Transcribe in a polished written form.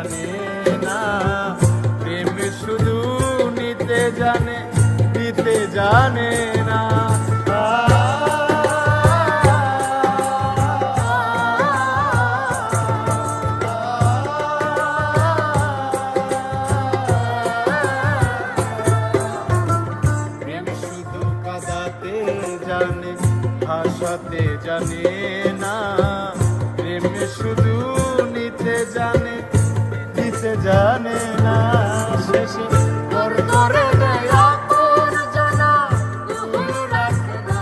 জানে না, প্রেম শুধু নিতে জানে, দিতে জানে না। প্রেম শুধু কাঁদাতে জানে, হাসাতে জানে না, প্রেম শুধু নিতে জানে, দিতে জানে না। শেষে পর করে দেয় আপন জানা, রাখে না।